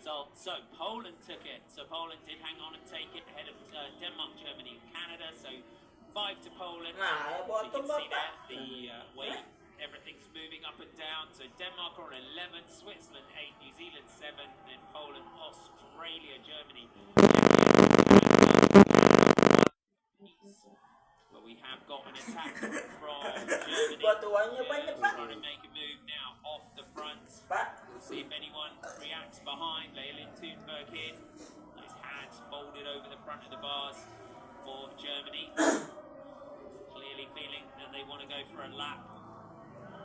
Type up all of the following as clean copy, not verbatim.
result. So Poland took it. So Poland did hang on and take it ahead of Denmark, Germany, and Canada. So 5 to Poland. So you can see there the way everything's moving up and down. So Denmark are on 11, Switzerland 8, New Zealand 7, then Poland, Australia, Germany. But we have got an attack from Germany. Trying to make a move now off the front. We'll see if anyone reacts behind. Leylin Thunberg here. His hands folded over the front of the bars for Germany. Clearly feeling that they want to go for a lap.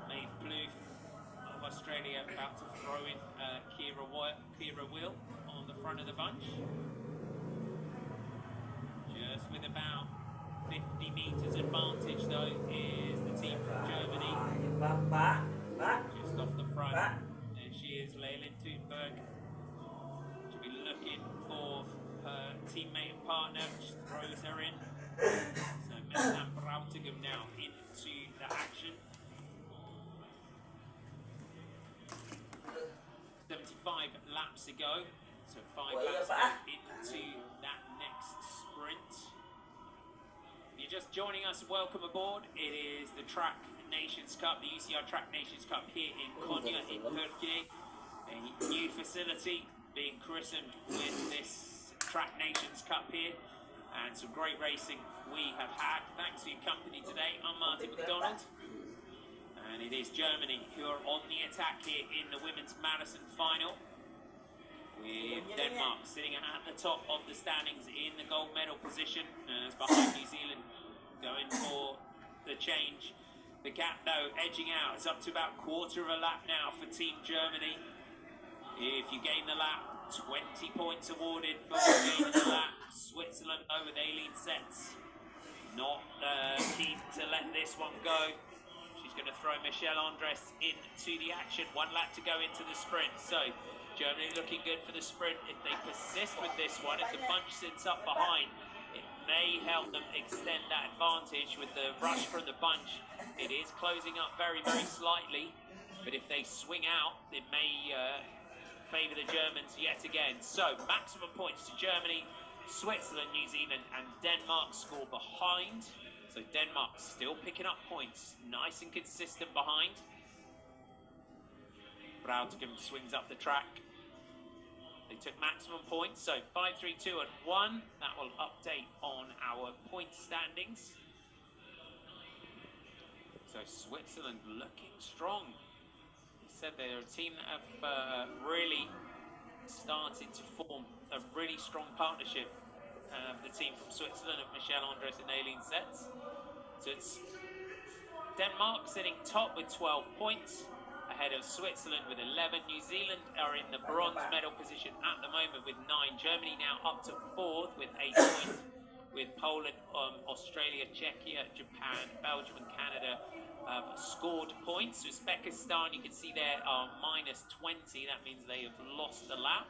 Maeve Plouffe of Australia about to throw in Kira Will on the front of the bunch. Just with about 50 metres advantage though is the team from Germany. Just off the front. There she is, Leylin Thunberg. She'll be looking for her teammate and partner. She throws her in. So Messan Brautigam now into the action. 75 laps to go. So 5 laps to go into that next sprint. If you're just joining us, welcome aboard. It is the Track Nations Cup, the UCR Track Nations Cup here in Konya in Turkey. A new facility being christened with this Track Nations Cup here. And some great racing we have had. Thanks for your company today. I'm Martin McDonald. And it is Germany who are on the attack here in the women's marathon final. With Denmark sitting at the top of the standings in the gold medal position. As behind New Zealand going for the change. The gap though edging out. It's up to about quarter of a lap now for Team Germany. If you gain the lap, 20 points awarded for gaining the lap. Switzerland though with Aileen Setz. Not keen to let this one go. She's going to throw Michelle Andres into the action. 1 lap to go into the sprint. So Germany looking good for the sprint. If they persist with this one, if the bunch sits up behind, it may help them extend that advantage with the rush from the bunch. It is closing up very, very slightly. But if they swing out, it may favour the Germans yet again. So maximum points to Germany, Switzerland, New Zealand and Denmark score behind. So Denmark still picking up points, nice and consistent behind. Brautigam swings up the track. They took maximum points, so 5, 3, 2 and 1. That will update on our point standings. So Switzerland looking strong. I said they're a team that have really started to form a really strong partnership. The team from Switzerland of Michelle Andres and Aileen Setz. So it's Denmark sitting top with 12 points, ahead of Switzerland with 11. New Zealand are in the bronze medal position at the moment with 9. Germany now up to 4th with 8 points, with Poland, Australia, Czechia, Japan, Belgium and Canada have scored points. Uzbekistan, you can see there, are minus 20. That means they have lost the lap.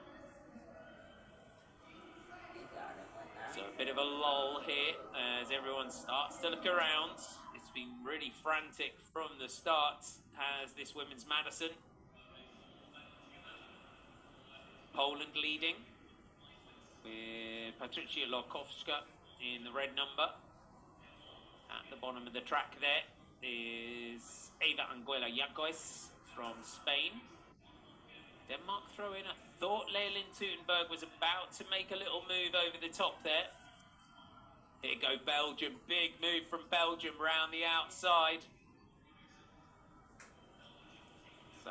So a bit of a lull here as everyone starts to look around. It's been really frantic from the start as this women's marathon. Poland leading with Patrycja Lokowska in the red number. At the bottom of the track there is Eva Anguela Yagois from Spain. Denmark throw in. I thought Leylin Thunberg was about to make a little move over the top there. Here go Belgium. Big move from Belgium round the outside. So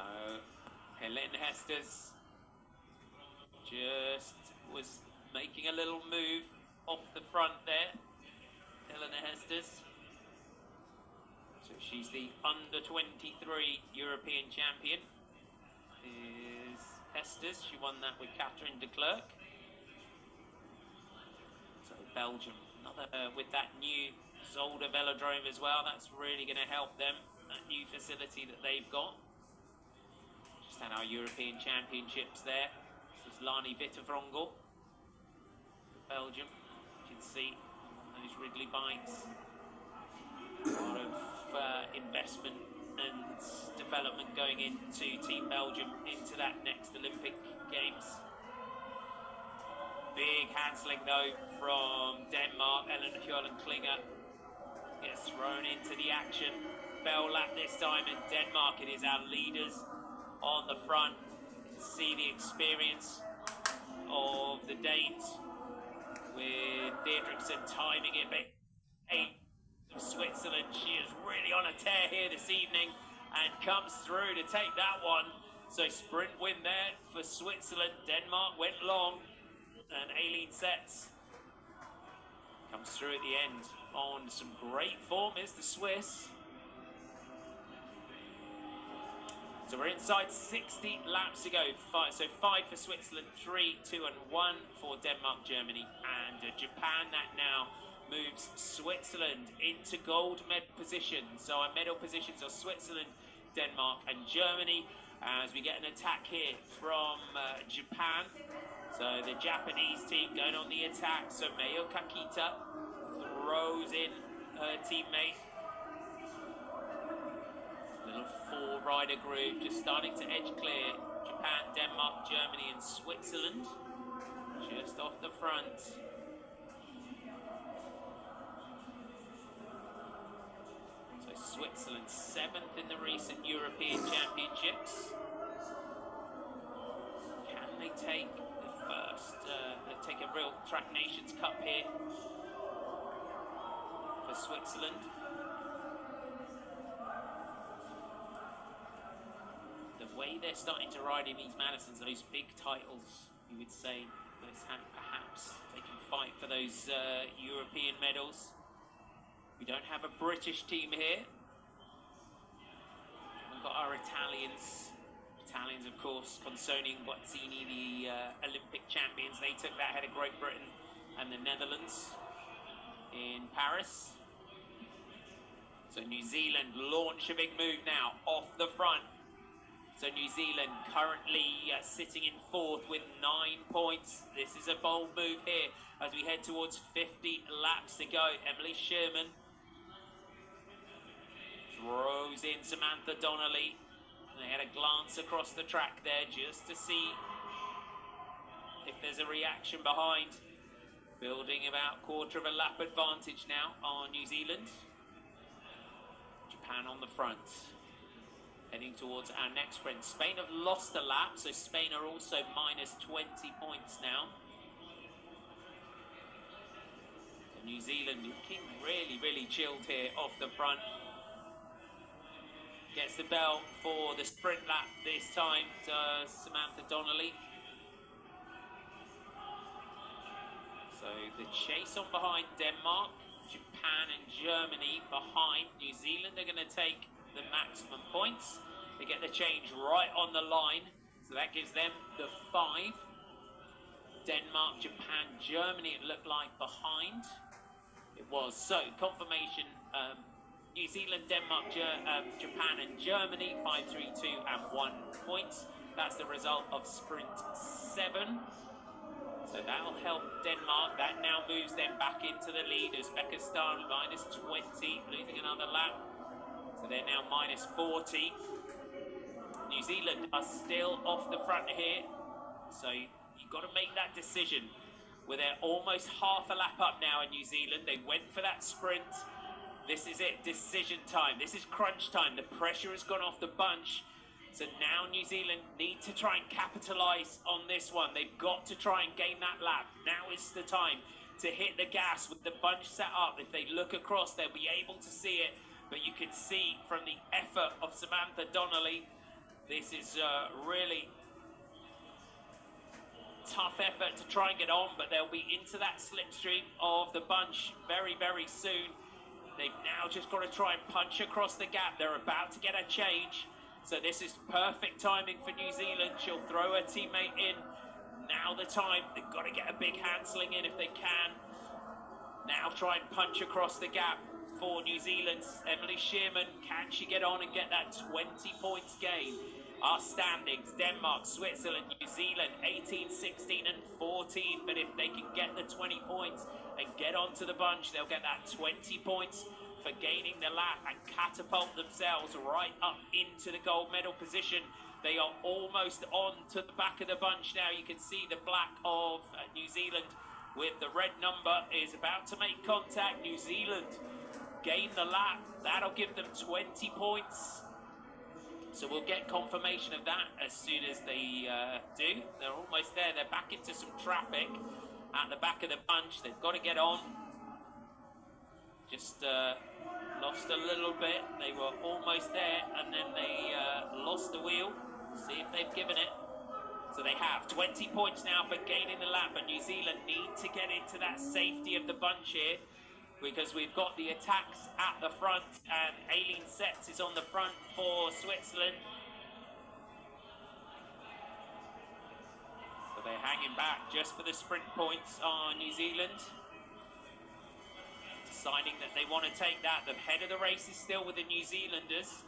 Helene Hesters just was making a little move off the front there. Helene Hesters. So she's the under-23 European champion. Is Hesters. She won that with Catherine de Klerk. So Belgium, another with that new Zolder velodrome as well. That's really going to help them. That new facility that they've got. Just had our European Championships there. This is Lani Vittevrongel, Belgium. You can see those Ridley bikes. A lot of investment and development going into Team Belgium into that next Olympic Games. Big handling though from Denmark. Ellen Klinger gets thrown into the action. Bell lap this time, and Denmark, it is our leaders on the front. See the experience of the Danes with Deirdrickson timing it, but of Switzerland, she is really on a tear here this evening and comes through to take that one. So sprint win there for Switzerland. Denmark went long, and Aileen Setz comes through at the end on some great form is the Swiss. So we're inside 60 laps to go. So 5 for Switzerland, 3, 2 and 1 for Denmark, Germany and Japan. That now moves Switzerland into gold medal position. So our medal positions are Switzerland, Denmark and Germany. As we get an attack here from Japan. So the Japanese team going on the attack. So Mayo Kakita throws in her teammate. Little 4-rider group just starting to edge clear. Japan, Denmark, Germany and Switzerland just off the front. So Switzerland 7th in the recent European Championships. Can they take the first, take a real Track Nations Cup here for Switzerland? The way they're starting to ride in these Madisons, those big titles, you would say, perhaps they can fight for those European medals. We don't have a British team here. We've got our Italians. Italians, of course, Consoni and Bozzini, the Olympic champions. They took that ahead of Great Britain and the Netherlands in Paris. So New Zealand launch a big move now off the front. So New Zealand currently sitting in 4th with 9 points. This is a bold move here as we head towards 50 laps to go. Emily Sherman throws in Samantha Donnelly. They had a glance across the track there just to see if there's a reaction behind. Building about quarter of a lap advantage now on New Zealand. Japan on the front. Heading towards our next sprint. Spain have lost a lap, so Spain are also minus 20 points now. So New Zealand looking really chilled here off the front. Gets the bell for the sprint lap this time to Samantha Donnelly. So the chase on behind Denmark, Japan and Germany behind. New Zealand are going to take the maximum points. They get the change right on the line, so that gives them the 5. Denmark, Japan, Germany it looked like behind. It was. So confirmation, New Zealand, Denmark, Japan and Germany 5, 3, 2 and 1 points. That's the result of sprint 7. So that'll help Denmark. That now moves them back into the lead as Becca Starr minus 20, losing another lap. So they're now minus 40. New Zealand are still off the front here. So you've got to make that decision. Where they're almost half a lap up now in New Zealand. They went for that sprint. This is it, decision time. This is crunch time. The pressure has gone off the bunch. So now New Zealand need to try and capitalise on this one. They've got to try and gain that lap. Now is the time to hit the gas with the bunch set up. If they look across, they'll be able to see it. But you can see from the effort of Samantha Donnelly, this is really tough effort to try and get on, but they'll be into that slipstream of the bunch very soon. They've now just got to try and punch across the gap. They're about to get a change. So this is perfect timing for New Zealand. She'll throw her teammate in. Now the time. They've got to get a big hand-sling in if they can. Now try and punch across the gap for New Zealand. Emily Shearman, can she get on and get that 20 points gain? Our standings, Denmark, Switzerland, New Zealand, 18, 16 and 14. But if they can get the 20 points and get onto the bunch, they'll get that 20 points for gaining the lap and catapult themselves right up into the gold medal position. They are almost on to the back of the bunch now. You can see the black of New Zealand with the red number is about to make contact. New Zealand gain the lap. That'll give them 20 points. So we'll get confirmation of that as soon as they do. They're almost there. They're back into some traffic at the back of the bunch. They've got to get on. Just lost a little bit. They were almost there, and then they lost the wheel. See if they've given it. So they have 20 points now for gaining the lap, but New Zealand need to get into that safety of the bunch here, because we've got the attacks at the front, and Aileen Setz is on the front for Switzerland. So they're hanging back just for the sprint points on New Zealand. Deciding that they want to take that. The head of the race is still with the New Zealanders.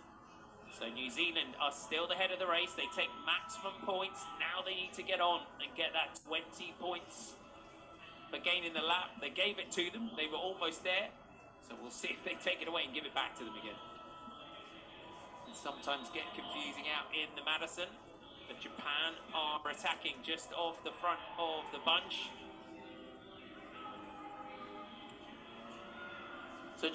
So New Zealand are still the head of the race. They take maximum points. Now they need to get on and get that 20 points for gaining the lap. They gave it to them. They were almost there. So we'll see if they take it away and give it back to them again. And sometimes get confusing out in the Madison. But Japan are attacking just off the front of the bunch. So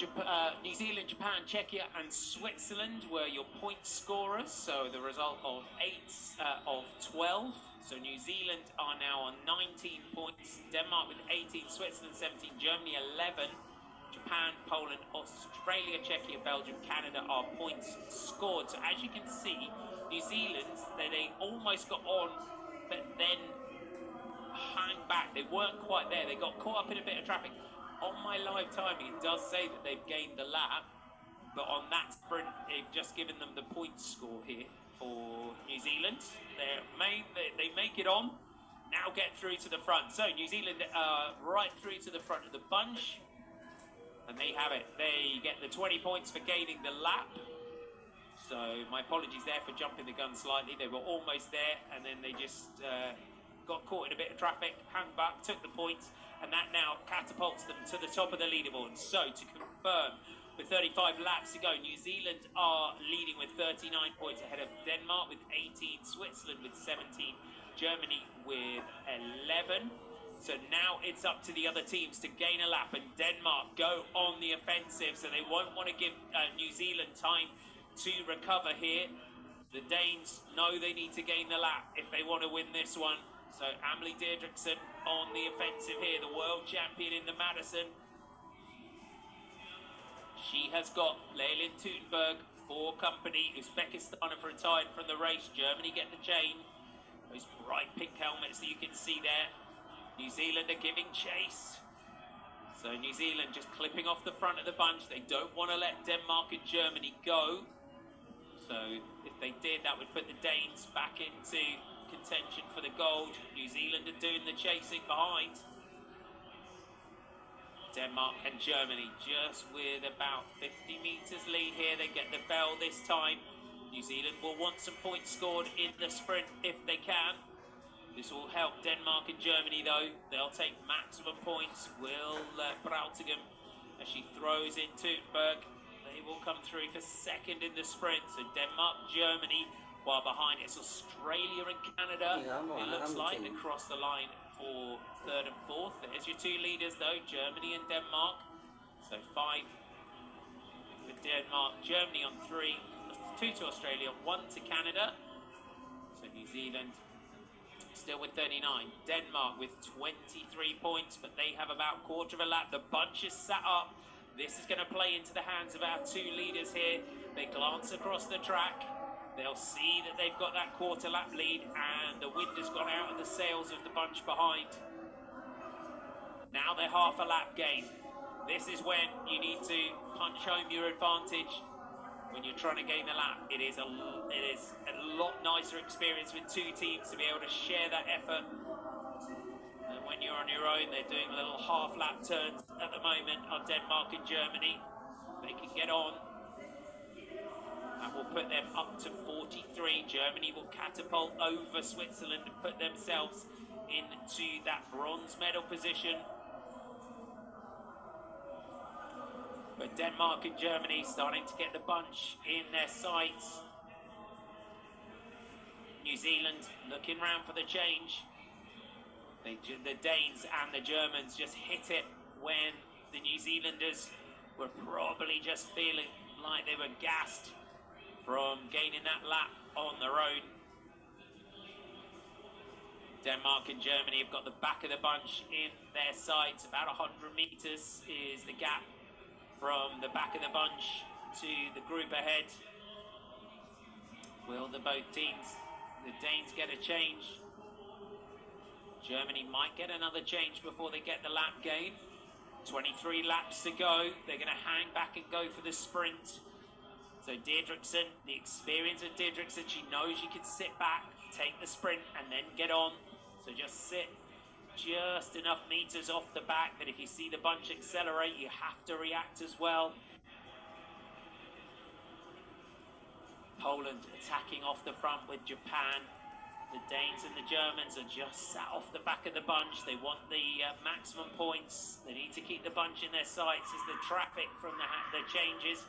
New Zealand, Japan, Czechia and Switzerland were your point scorers. So the result of 8 of 12. So New Zealand are now on 19 points. Denmark with 18, Switzerland 17, Germany 11. Japan, Poland, Australia, Czechia, Belgium, Canada are points scored. So as you can see, New Zealand, they almost got on, but then hang back. They weren't quite there. They got caught up in a bit of traffic. On my live timing, it does say that they've gained the lap, but on that sprint, they've just given them the point score here for New Zealand. They make it on, now get through to the front. So New Zealand right through to the front of the bunch, and they have it. They get the 20 points for gaining the lap. So my apologies there for jumping the gun slightly. They were almost there, and then they just got caught in a bit of traffic, hung back, took the points, and that now catapults them to the top of the leaderboard. So to confirm, with 35 laps to go, New Zealand are leading with 39 points ahead of Denmark with 18, Switzerland with 17, Germany with 11. So now it's up to the other teams to gain a lap, and Denmark go on the offensive, so they won't want to give New Zealand time to recover here. The Danes know they need to gain the lap if they want to win this one. So Amelie Deirdrickson on the offensive here, the world champion in the Madison. She has got Leylin Teutenberg for company. Uzbekistan have retired from the race. Germany get the chain. Those bright pink helmets that you can see there. New Zealand are giving chase. So New Zealand just clipping off the front of the bunch. They don't want to let Denmark and Germany go. So if they did, that would put the Danes back into contention for the gold. New Zealand are doing the chasing behind. Denmark and Germany just with about 50 metres lead here. They get the bell this time. New Zealand will want some points scored in the sprint if they can. This will help Denmark and Germany though. They'll take maximum points. Will Brautigam, as she throws in Teutenberg, they will come through for second in the sprint. So Denmark, Germany, while behind it's Australia and Canada. It looks like they cross the line for third and fourth. There's your two leaders though, Germany and Denmark. So 5 for Denmark, Germany on 3, 2 to Australia, 1 to Canada. So New Zealand still with 39. Denmark with 23 points, but they have about quarter of a lap. The bunch is sat up. This is going to play into the hands of our two leaders here. They glance across the track. They'll see that they've got that quarter lap lead, and the wind has gone out of the sails of the bunch behind. Now they're half a lap gain. This is when you need to punch home your advantage when you're trying to gain the lap. It is a lot nicer experience with two teams to be able to share that effort. And when you're on your own, they're doing little half lap turns at the moment on Denmark and Germany. They can get on. That will put them up to 43. Germany will catapult over Switzerland and put themselves into that bronze medal position. But Denmark and Germany starting to get the bunch in their sights. New Zealand looking round for the change. The Danes and the Germans just hit it when the New Zealanders were probably just feeling like they were gassed from gaining that lap on their own. Denmark and Germany have got the back of the bunch in their sights. About 100 meters is the gap from the back of the bunch to the group ahead. Will the both teams, the Danes, get a change? Germany might get another change before they get the lap gain. 23 laps to go. They're going to hang back and go for the sprint. So Deirdrickson, the experience of Deirdrickson, she knows she can sit back, take the sprint and then get on. So just sit just enough meters off the back that if you see the bunch accelerate, you have to react as well. Poland attacking off the front with Japan. The Danes and the Germans are just sat off the back of the bunch. They want the maximum points. They need to keep the bunch in their sights as the traffic from the changes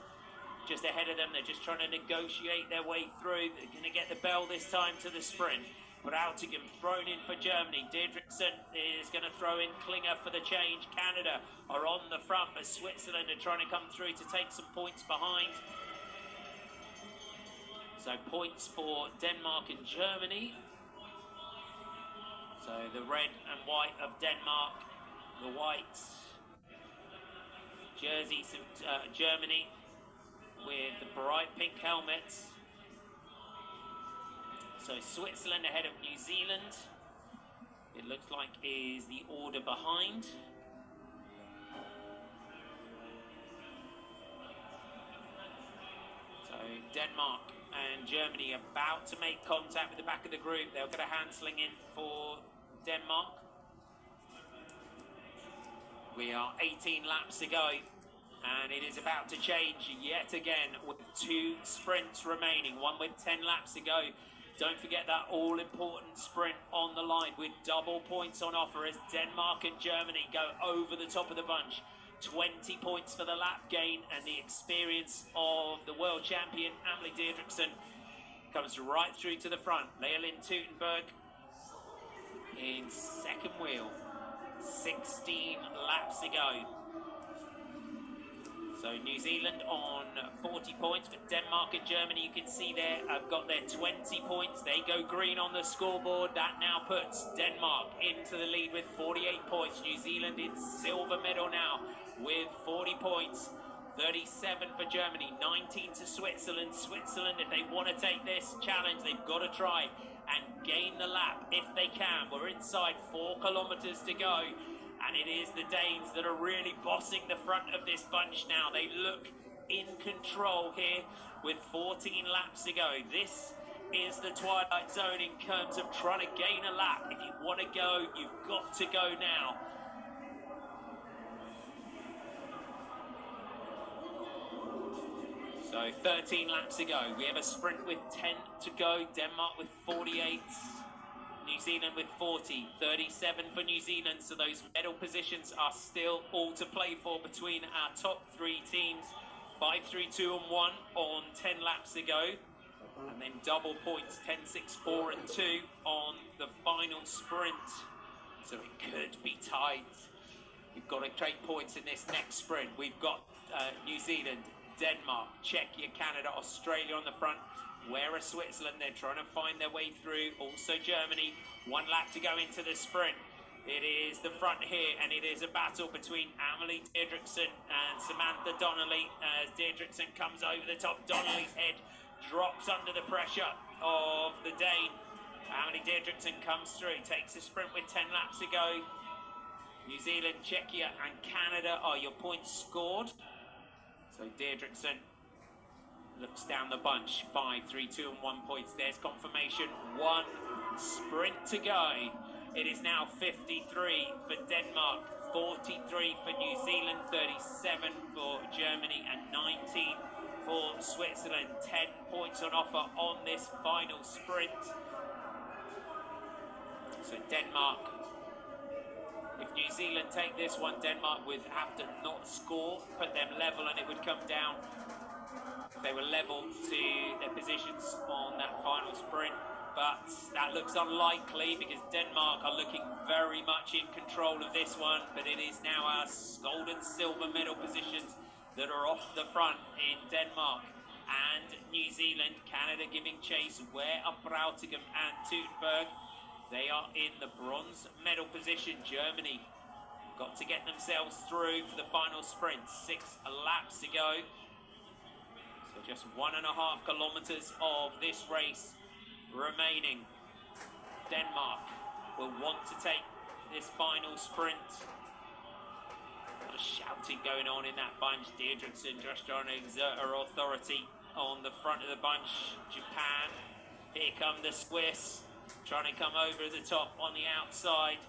just ahead of them. They're just trying to negotiate their way through. They're going to get the bell this time to the sprint. But Altigam thrown in for Germany. Deirdrickson is going to throw in Klinger for the change. Canada are on the front, but Switzerland are trying to come through to take some points behind. So points for Denmark and Germany. So the red and white of Denmark, the white jerseys of Germany with the bright pink helmets. So Switzerland ahead of New Zealand, it looks like is the order behind. So Denmark and Germany about to make contact with the back of the group. They'll get a hand sling in for Denmark. We are 18 laps to go, and it is about to change yet again with 2 sprints remaining, one with 10 laps to go. Don't forget that all-important sprint on the line with double points on offer as Denmark and Germany go over the top of the bunch. 20 points for the lap gain, and the experience of the world champion Amelie Deirdrickson comes right through to the front. Leolin Teutenberg in second wheel. 16 laps to go. So New Zealand on 40 points, but Denmark and Germany, you can see there, have got their 20 points. They go green on the scoreboard. That now puts Denmark into the lead with 48 points. New Zealand in silver medal now with 40 points. 37 for Germany, 19 to Switzerland. Switzerland, if they want to take this challenge, they've got to try and gain the lap if they can. We're inside 4 kilometers to go. And it is the Danes that are really bossing the front of this bunch now. They look in control here with 14 laps to go. This is the twilight zone in terms of trying to gain a lap. If you want to go, you've got to go now. So 13 laps to go. We have a sprint with 10 to go. Denmark with 48. New Zealand with 40, 37 for New Zealand, so those medal positions are still all to play for between our top 3 teams. 5, 3, 2 and 1 on 10 laps to go, and then double points, 10, 6, 4 and 2 on the final sprint. So it could be tight. We've got to take points in this next sprint. We've got New Zealand, Denmark, Czechia, Canada, Australia on the front. Where are Switzerland? They're trying to find their way through. Also Germany, 1 lap to go into the sprint. It is the front here, and it is a battle between Amelie Deirdrickson and Samantha Donnelly as Deirdrickson comes over the top. Donnelly's head drops under the pressure of the Dane. Amelie Deirdrickson comes through, takes a sprint with 10 laps to go. New Zealand, Czechia and Canada are your points scored. So Deirdrickson looks down the bunch. 5, 3, 2 and 1 points. There's confirmation. 1 sprint to go. It is now 53 for Denmark, 43 for New Zealand, 37 for Germany and 19 for Switzerland. 10 points on offer on this final sprint. So Denmark, if New Zealand take this one, Denmark would have to not score, put them level, and it would come down. If they were level to their positions on that final sprint, but that looks unlikely because Denmark are looking very much in control of this one. But it is now our gold and silver medal positions that are off the front in Denmark and New Zealand. Canada giving chase. Where are Brautigam and Thunberg? They are in the bronze medal position. Germany got to get themselves through for the final sprint. 6 laps to go. So just 1.5 kilometers of this race remaining. Denmark will want to take this final sprint. A lot of shouting going on in that bunch. Deirdrickson just trying to exert her authority on the front of the bunch. Japan, here come the Swiss, trying to come over the top on the outside.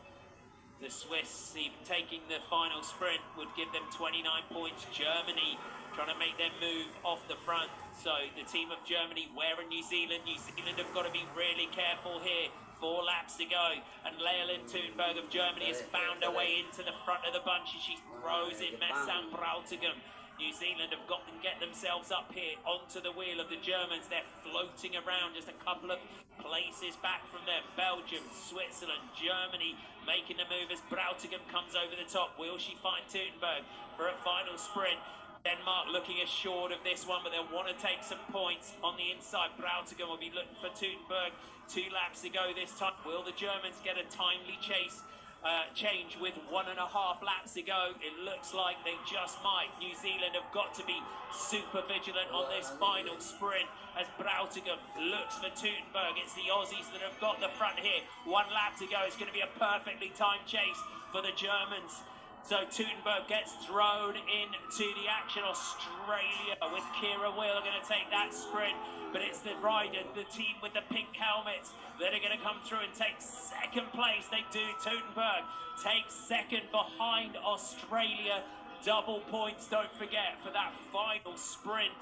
The Swiss, even taking the final sprint, would give them 29 points. Germany trying to make their move off the front. So the team of Germany, where in New Zealand? New Zealand have got to be really careful here. 4 laps to go. And Leolin Thunberg of Germany has found her way into the front of the bunch as she throws in Messam Brautigam. New Zealand have got to get themselves up here onto the wheel of the Germans. They're floating around just a couple of places back from them. Belgium, Switzerland, Germany making the move as Brautigam comes over the top. Will she find Thunberg for a final sprint? Denmark looking assured of this one, but they'll want to take some points on the inside. Brautigam will be looking for Thunberg. 2 laps to go this time. Will the Germans get a timely change with 1.5 laps to go? It looks like they just might. New Zealand have got to be super vigilant on this final sprint as Brautigam looks for Thunberg. It's the Aussies that have got the front here. 1 lap to go. It's going to be a perfectly timed chase for the Germans. So Thunberg gets thrown into the action. Australia with Kira Will are going to take that sprint. But it's the rider, the team with the pink helmets, that are going to come through and take second place. They do. Thunberg takes second behind Australia. Double points, don't forget, for that final sprint.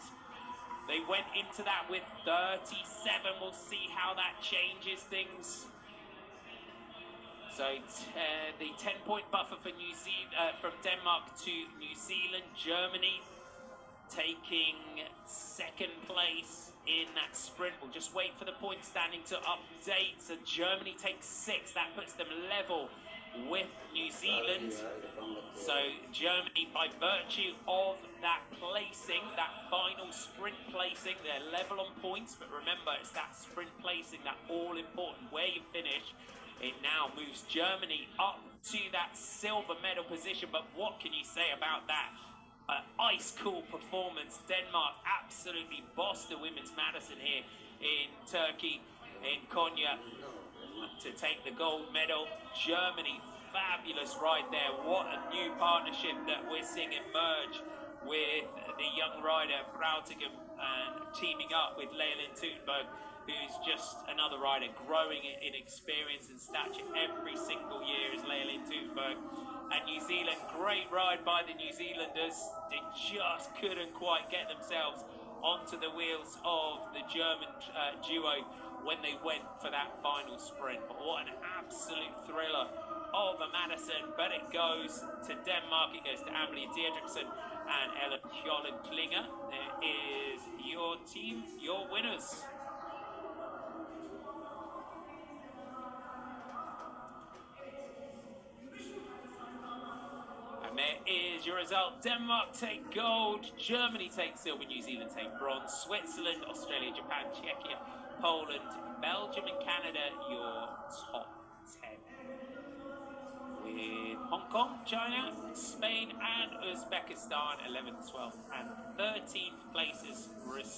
They went into that with 37. We'll see how that changes things. So the 10-point buffer for New Zealand, from Denmark to New Zealand. Germany taking second place in that sprint. We'll just wait for the point standing to update. So Germany takes 6. That puts them level with New Zealand. So Germany, by virtue of that placing, that final sprint placing, they're level on points. But remember, it's that sprint placing, that all-important where you finish. It now moves Germany up to that silver medal position. But what can you say about that? Ice-cool performance. Denmark absolutely bossed the women's Madison here in Turkey, in Konya, to take the gold medal. Germany, fabulous ride there. What a new partnership that we're seeing emerge with the young rider Brautigam teaming up with Leolin Thunberg, who's just another rider growing in experience and stature every single year as Leolin Thunberg. And New Zealand, great ride by the New Zealanders. They just couldn't quite get themselves onto the wheels of the German duo when they went for that final sprint. But what an absolute thriller of a Madison. But it goes to Denmark. It goes to Amelie Deirdrickson and Ellen Kjollen Klinger. There is your team, your winners. There is your result. Denmark take gold, Germany take silver, New Zealand take bronze, Switzerland, Australia, Japan, Czechia, Poland, Belgium and Canada, your top 10. With Hong Kong, China, Spain and Uzbekistan 11th, 12th and 13th places respectively.